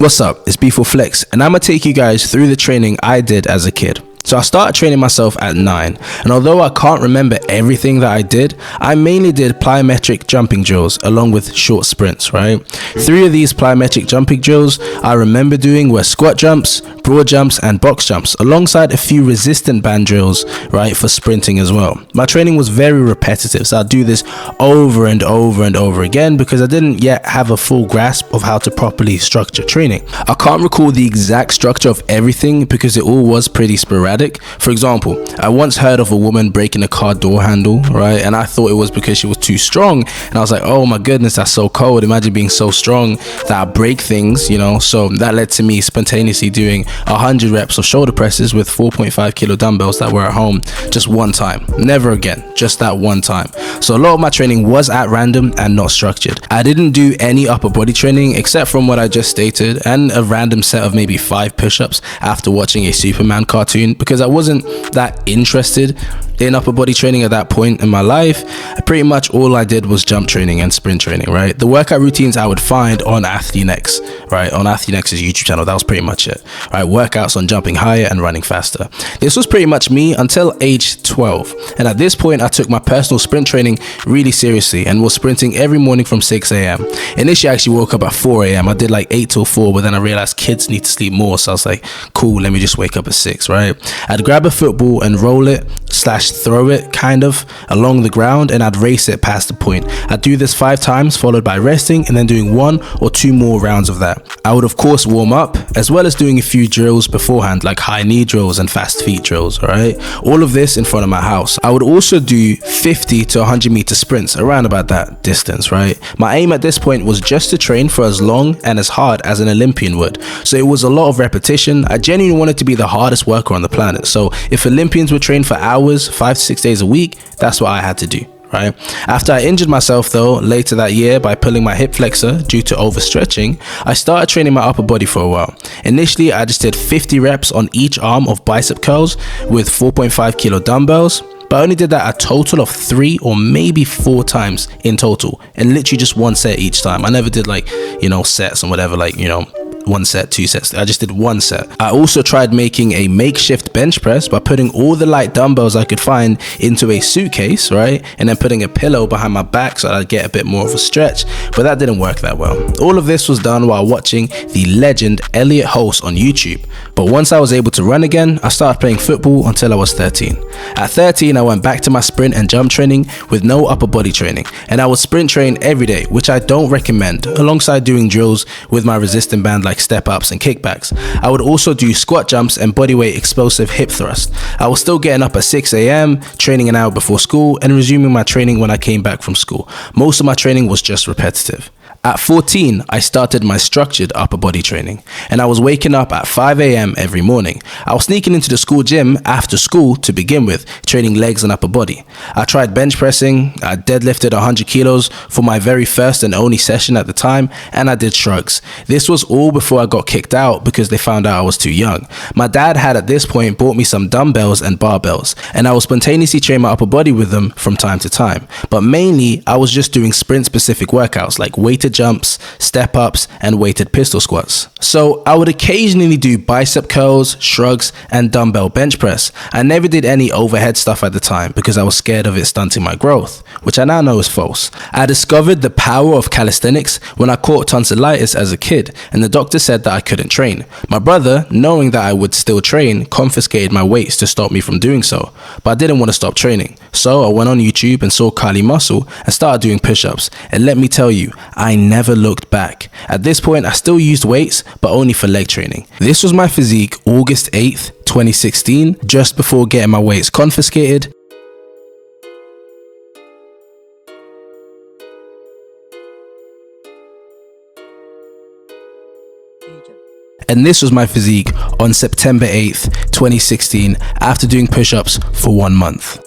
What's up, it's B4Flex, and I'm gonna take you guys through the training I did as a kid. So I started training myself at 9, and although I can't remember everything that I did, I mainly did plyometric jumping drills along with short sprints, right? 3 of these plyometric jumping drills I remember doing were squat jumps, broad jumps, and box jumps, alongside a few resistant band drills, right, for sprinting as well. My training was very repetitive, so I'd do this over and over and over again because I didn't yet have a full grasp of how to properly structure training. I can't recall the exact structure of everything because it all was pretty sporadic. For example, I once heard of a woman breaking a car door handle, right? And I thought it was because she was too strong. And I was like, oh my goodness, that's so cold. Imagine being so strong that I break things, you know? So that led to me spontaneously doing 100 reps of shoulder presses with 4.5 kilo dumbbells that were at home just one time. Never again, just that one time. So a lot of my training was at random and not structured. I didn't do any upper body training except from what I just stated and a random set of maybe 5 push-ups after watching a Superman cartoon, because I wasn't that interested in upper body training at that point in my life. Pretty much all I did was jump training and sprint training, right? The workout routines I would find on AthleanX, right? On AthleanX's YouTube channel, that was pretty much it, right? Workouts on jumping higher and running faster. This was pretty much me until age 12. And at this point, I took my personal sprint training really seriously and was sprinting every morning from 6 a.m. Initially, I actually woke up at 4 a.m. I did like 8 till 4, but then I realized kids need to sleep more. So I was like, cool, let me just wake up at 6, right? I'd grab a football and roll it / throw it kind of along the ground, and I'd race it past the point. I'd do this 5 times, followed by resting and then doing 1 or 2 more rounds of that. I would of course warm up as well as doing a few drills beforehand, like high knee drills and fast feet drills, all right? All of this in front of my house. I would also do 50 to 100 meter sprints around about that distance, right? My aim at this point was just to train for as long and as hard as an Olympian would. So it was a lot of repetition. I genuinely wanted to be the hardest worker on the planet. So if Olympians would train for hours, 5 to 6 days a week, that's what I had to do, right? After I injured myself though, later that year by pulling my hip flexor due to overstretching, I started training my upper body for a while. Initially, I just did 50 reps on each arm of bicep curls with 4.5 kilo dumbbells, but I only did that a total of 3 or maybe 4 times in total, and literally just 1 set each time. I never did like, sets and whatever, like, 1 set, 2 sets. I just did 1 set. I also tried making a makeshift bench press by putting all the light dumbbells I could find into a suitcase, right? And then putting a pillow behind my back so I'd get a bit more of a stretch, but that didn't work that well. All of this was done while watching the legend Elliot Hulse on YouTube. But once I was able to run again, I started playing football until I was 13. At 13, I went back to my sprint and jump training with no upper body training, and I would sprint train every day, which I don't recommend, alongside doing drills with my resistant band like step ups and kickbacks. I would also do squat jumps and bodyweight explosive hip thrust. I was still getting up at 6 a.m, training an hour before school and resuming my training when I came back from school. Most of my training was just repetitive. At 14, I started my structured upper body training, and I was waking up at 5 a.m. every morning. I was sneaking into the school gym after school to begin with, training legs and upper body. I tried bench pressing, I deadlifted 100 kilos for my very first and only session at the time, and I did shrugs. This was all before I got kicked out because they found out I was too young. My dad had at this point bought me some dumbbells and barbells, and I would spontaneously train my upper body with them from time to time. But mainly, I was just doing sprint-specific workouts like weighted jumps, step ups, and weighted pistol squats. So I would occasionally do bicep curls, shrugs, and dumbbell bench press. I never did any overhead stuff at the time because I was scared of it stunting my growth, which I now know is false. I discovered the power of calisthenics when I caught tonsillitis as a kid, and the doctor said that I couldn't train. My brother, knowing that I would still train, confiscated my weights to stop me from doing so, but I didn't want to stop training. So I went on YouTube and saw Kali Muscle and started doing push-ups, and let me tell you, I never looked back. At this point, I still used weights, but only for leg training. This was my physique August 8th, 2016, just before getting my weights confiscated. And this was my physique on September 8th, 2016, after doing push-ups for 1 month.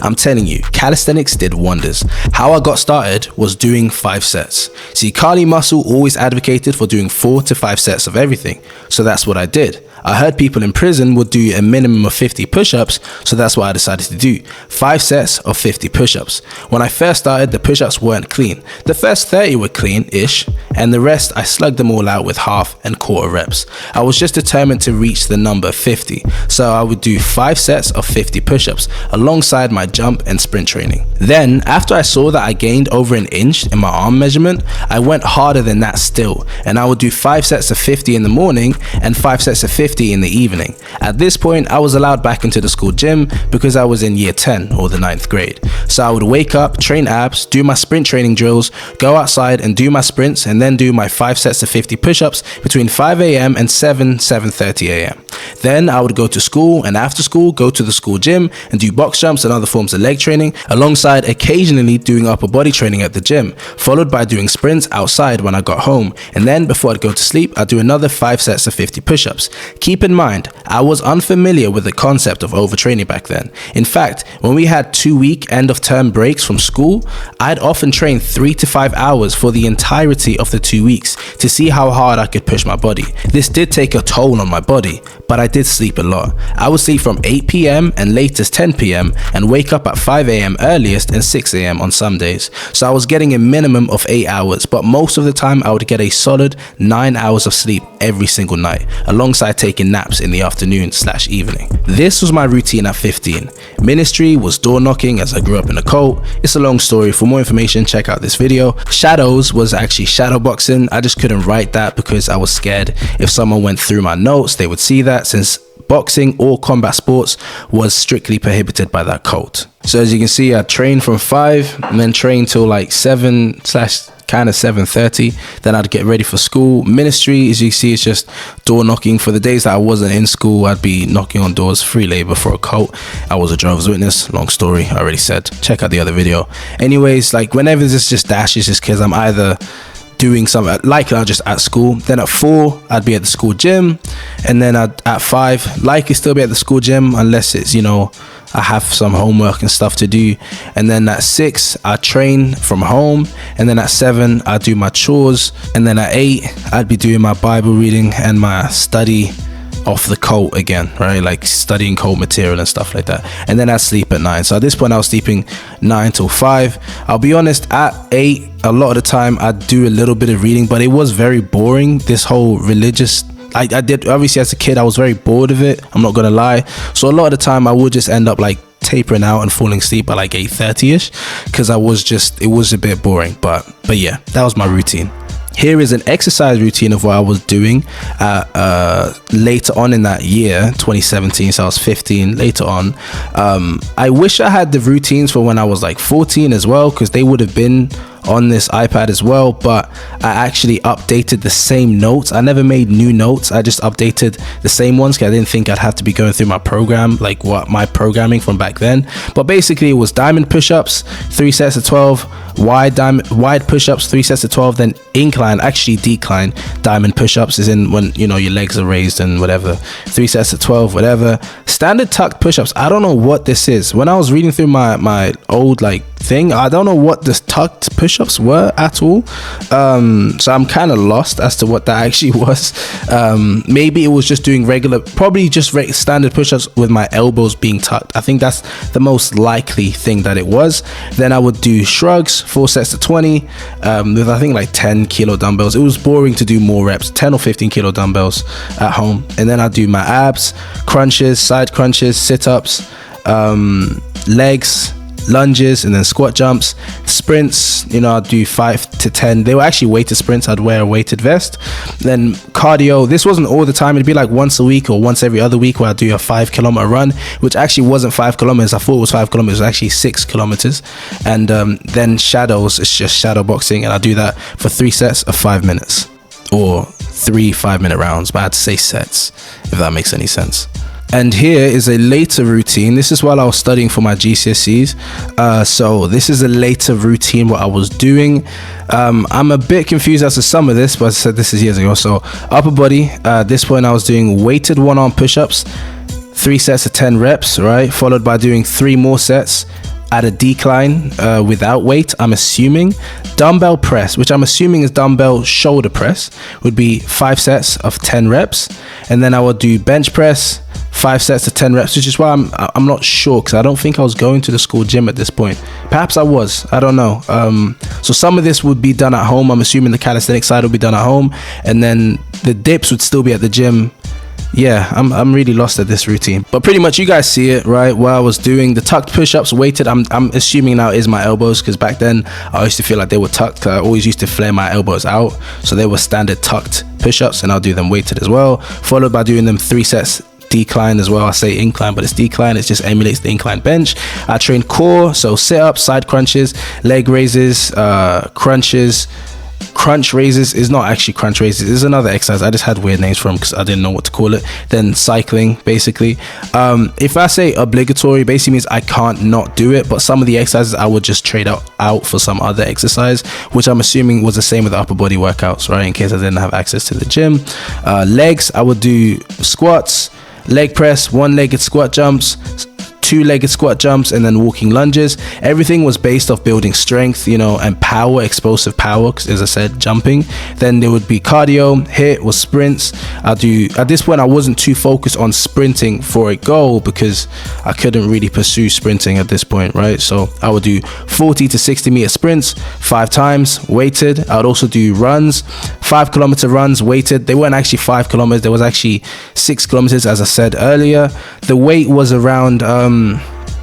I'm telling you, calisthenics did wonders. How I got started was doing 5 sets. See, Kali Muscle always advocated for doing 4 to 5 sets of everything, so that's what I did. I heard people in prison would do a minimum of 50 push-ups, so that's what I decided to do. 5 sets of 50 push-ups. When I first started, the push-ups weren't clean. The first 30 were clean-ish, and the rest I slugged them all out with half and quarter reps. I was just determined to reach the number 50, so I would do 5 sets of 50 push-ups alongside my jump and sprint training. Then, after I saw that I gained over an inch in my arm measurement, I went harder than that still, and I would do 5 sets of 50 in the morning and 5 sets of 50 in the evening. At this point, I was allowed back into the school gym because I was in year 10 or the 9th grade. So I would wake up, train abs, do my sprint training drills, go outside and do my sprints, and then do my 5 sets of 50 push-ups between 5 a.m. and 7:30 a.m. Then I would go to school, and after school go to the school gym and do box jumps and other forms of leg training, alongside occasionally doing upper body training at the gym, followed by doing sprints outside when I got home. And then before I'd go to sleep, I'd do another 5 sets of 50 push-ups. Keep in mind, I was unfamiliar with the concept of overtraining back then. In fact, when we had 2-week end of term breaks from school, I'd often train 3 to 5 hours for the entirety of the 2 weeks to see how hard I could push my body. This did take a toll on my body, but I did sleep a lot. I would sleep from 8 p.m. and latest 10 p.m. and wake up at 5 a.m. earliest and 6 a.m. on some days. So I was getting a minimum of 8 hours, but most of the time I would get a solid 9 hours of sleep every single night, alongside taking naps in the afternoon/evening. This was my routine at 15. Ministry was door knocking as I grew up in a cult. It's a long story. For more information, check out this video. Shadows was actually shadow boxing. I just couldn't write that because I was scared if someone went through my notes, they would see that, since boxing or combat sports was strictly prohibited by that cult. So as you can see, I trained from 5 and then trained till like 7/7:30. Then I'd get ready for school. Ministry, as you see, it's just door knocking. For the days that I wasn't in school, I'd be knocking on doors, free labor for a cult. I was a Jehovah's Witness. Long story, I already said. Check out the other video. Anyways, like whenever this just dashes, just because I'm either doing something, like I'm just at school. Then at 4, I'd be at the school gym, and then at 5, likely still be at the school gym unless it's, you know, I have some homework and stuff to do. And then at 6, I train from home, and then at 7, I do my chores, and then at 8, I'd be doing my Bible reading and my study off the cult again, right? Like studying cult material and stuff like that. And then I sleep at 9. So at this point I was sleeping 9 till 5. I'll be honest, at 8, a lot of the time I'd do a little bit of reading, but it was very boring, this whole religious. I did, obviously as a kid I was very bored of it, I'm not gonna lie. So a lot of the time I would just end up like tapering out and falling asleep at like 8:30ish, because it was a bit boring. But yeah, that was my routine. Here is an exercise routine of what I was doing later on in that year, 2017. So I was 15 later on. I wish I had the routines for when I was like 14 as well, because they would have been on this iPad as well, but I actually updated the same notes. I never made new notes, I just updated the same ones because I didn't think I'd have to be going through my program, like what my programming from back then. But basically it was diamond push-ups, 3 sets of 12, wide push-ups, 3 sets of 12, then incline, actually decline diamond push-ups, is in when, you know, your legs are raised and whatever, 3 sets of 12, whatever. Standard tucked push-ups, I don't know what this is. When I was reading through my old like thing, I don't know what this tucked push-ups were at all. So I'm kind of lost as to what that actually was. Maybe it was just doing regular, probably just standard push-ups with my elbows being tucked. I think that's the most likely thing that it was. Then I would do shrugs, 4 sets of 20, with I think like 10 kilo dumbbells. It was boring to do more reps, 10 or 15 kilo dumbbells at home. And then I'd do my abs, crunches, side crunches, sit-ups, legs, lunges, and then squat jumps, sprints. You know, I'd do 5 to 10. They were actually weighted sprints. I'd wear a weighted vest. Then cardio, this wasn't all the time, it'd be like once a week or once every other week where I'd do a 5-kilometer run, which actually wasn't 5 kilometers. I thought it was 5 kilometers, it was actually 6 kilometers. And then shadows, it's just shadow boxing, and I do that for 3 sets of 5 minutes, or 3 5-minute rounds, but I had to say sets, if that makes any sense. And here is a later routine. This is while I was studying for my GCSEs. So this is a later routine what I was doing. I'm a bit confused as to some of this, but I said this is years ago. So upper body, this point I was doing weighted 1-arm push-ups, 3 sets of 10 reps, right? Followed by doing 3 more sets at a decline without weight, I'm assuming. Dumbbell press, which I'm assuming is dumbbell shoulder press, would be 5 sets of 10 reps. And then I would do bench press, 5 sets of 10 reps, which is why I'm not sure, because I don't think I was going to the school gym at this point. Perhaps I was, I don't know. So some of this would be done at home. I'm assuming the calisthenic side would be done at home, and then the dips would still be at the gym. Yeah, I'm really lost at this routine, but pretty much you guys see it, right? What I was doing, the tucked push-ups weighted, I'm assuming now is my elbows, because back then I used to feel like they were tucked. I always used to flare my elbows out, so they were standard tucked push-ups, and I'll do them weighted as well, followed by doing them 3 sets decline as well. I say incline, but it's decline. It just emulates the incline bench. I train core, so sit-ups, side crunches, leg raises, crunches. Crunch raises is not actually crunch raises, it's another exercise. I just had weird names for them because I didn't know what to call it. Then cycling, basically. If I say obligatory, basically means I can't not do it, but some of the exercises I would just trade out for some other exercise, which I'm assuming was the same with upper body workouts, right? In case I didn't have access to the gym. Legs, I would do squats, leg press, one-legged squat jumps, 2-legged squat jumps, and then walking lunges. Everything was based off building strength, and power, explosive power, because as I said, jumping. Then there would be cardio, HIIT or sprints. At this point I wasn't too focused on sprinting for a goal, because I couldn't really pursue sprinting at this point, right? So I would do 40 to 60 meter sprints 5 times weighted. I would also do runs, 5 kilometer runs weighted. They weren't actually 5 kilometers, there was actually 6 kilometers, as I said earlier. The weight was around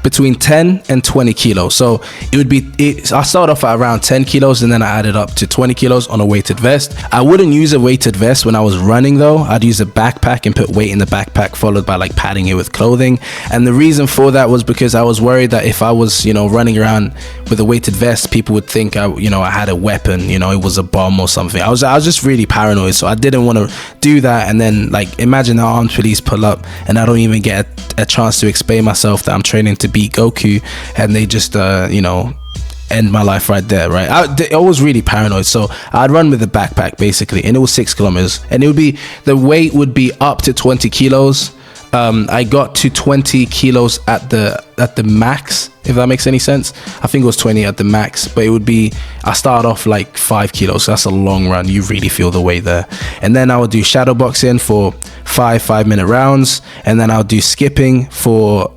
between 10 and 20 kilos. So I started off at around 10 kilos, and then I added up to 20 kilos on a weighted vest. I wouldn't use a weighted vest when I was running though. I'd use a backpack and put weight in the backpack, followed by like padding it with clothing. And the reason for that was because I was worried that if I was, running around with a weighted vest, people would think I had a weapon, it was a bomb or something. I was just really paranoid, so I didn't want to do that. And then like imagine the armed police pull up and I don't even get a chance to explain myself that I'm training to beat Goku, and they just end my life right there, right? I was really paranoid, so I'd run with a backpack basically, and it was 6 kilometers, and the weight would be up to 20 kilos. I got to 20 kilos at the max, if that makes any sense. I think it was 20 at the max, but I started off like 5 kilos, so that's a long run. You really feel the weight there. And then I would do shadow boxing for 5-minute rounds, and then I'll do skipping for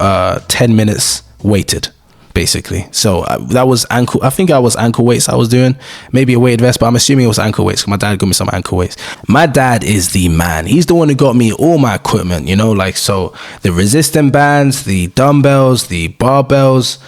10 minutes weighted, basically. So that was ankle, I think I was ankle weights I was doing, maybe a weighted vest, but I'm assuming it was ankle weights. My dad got me some ankle weights. My dad is the man. He's the one who got me all my equipment, so the resistant bands, the dumbbells, the barbells,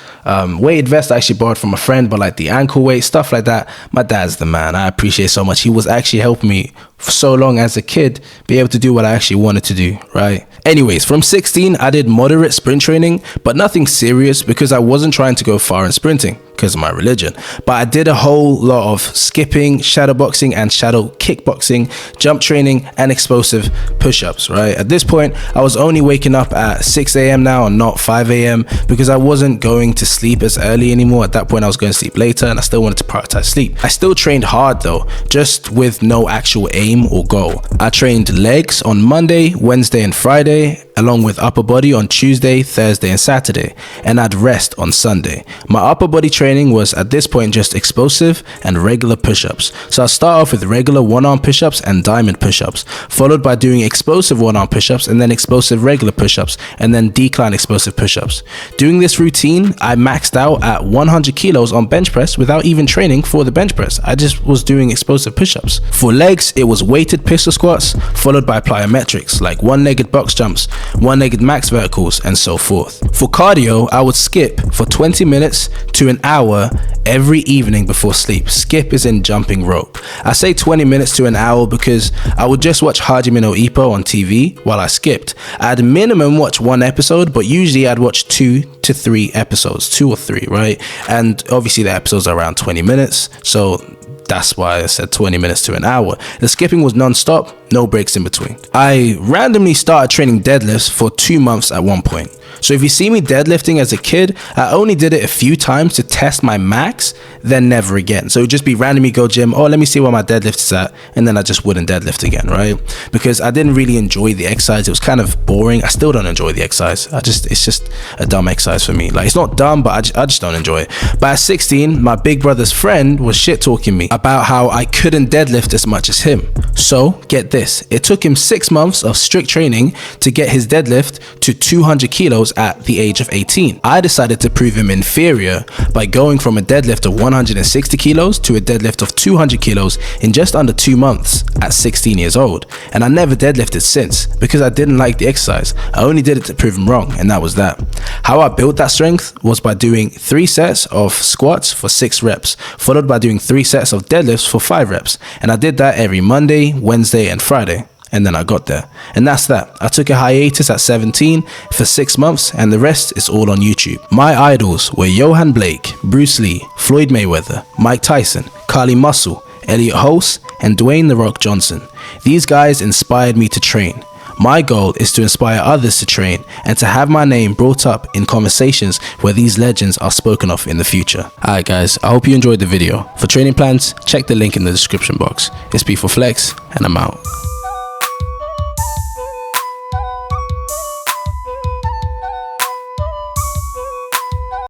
weighted vest I actually borrowed from a friend, but like the ankle weight, stuff like that, my dad's the man. I appreciate so much. He was actually helping me for so long as a kid be able to do what I actually wanted to do, right? Anyways, from 16 I did moderate sprint training, but nothing serious, because I wasn't trying to go far in sprinting because of my religion. But I did a whole lot of skipping, shadow boxing, and shadow kickboxing, jump training, and explosive push-ups, right? At this point I was only waking up at 6 a.m. now and not 5 a.m. because I wasn't going to sleep as early anymore. At that point I was going to sleep later, and I still wanted to prioritize sleep. I still trained hard though, just with no actual aim or goal. I trained legs on Monday, Wednesday, and Friday, along with upper body on Tuesday, Thursday, and Saturday, and I'd rest on Sunday. My upper body training was at this point just explosive and regular push-ups. So I'll start off with regular one-arm push-ups and diamond push-ups, followed by doing explosive one-arm push-ups, and then explosive regular push-ups, and then decline explosive push-ups. Doing this routine, I maxed out at 100 kilos on bench press without even training for the bench press. I just was doing explosive push-ups. For legs, it was weighted pistol squats, followed by plyometrics like one-legged box jumps, one-legged max verticals, and so forth. For cardio, I would skip for 20 minutes to an hour every evening before sleep. Skip is in jumping rope. I say 20 minutes to an hour because I would just watch Hajime no Ippo on TV while I skipped. I'd minimum watch 1 episode, but usually I'd watch 2 to 3 episodes, 2 or 3, right? And obviously the episodes are around 20 minutes, so that's why I said 20 minutes to an hour. The skipping was non-stop. no breaks in between. I randomly started training deadlifts for 2 months at one point. So if you see me deadlifting as a kid, I only did it a few times to test my max, then never again. So it would just be randomly go gym, oh, let me see where my deadlift is at, and then I just wouldn't deadlift again, right? Because I didn't really enjoy the exercise. It was kind of boring. I still don't enjoy the exercise. It's just a dumb exercise for me. Like, it's not dumb, but I just don't enjoy it. But at 16, my big brother's friend was shit talking me about how I couldn't deadlift as much as him. So get this, it took him 6 months of strict training to get his deadlift to 200 kilos at the age of 18. I decided to prove him inferior by going from a deadlift of 160 kilos to a deadlift of 200 kilos in just under 2 months at 16 years old. And I never deadlifted since because I didn't like the exercise. I only did it to prove him wrong, and that was that. How I built that strength was by doing 3 sets of squats for 6 reps, followed by doing 3 sets of deadlifts for 5 reps. And I did that every Monday, Wednesday, and Friday. And then I got there. And that's that. I took a hiatus at 17 for 6 months, and the rest is all on YouTube. My idols were Johan Blake, Bruce Lee, Floyd Mayweather, Mike Tyson, Carly Muscle, Elliot Hulse, and Dwayne "The Rock" Johnson. These guys inspired me to train. My goal is to inspire others to train and to have my name brought up in conversations where these legends are spoken of in the future. Alright guys, I hope you enjoyed the video. For training plans, check the link in the description box. It's B4Flex, and I'm out.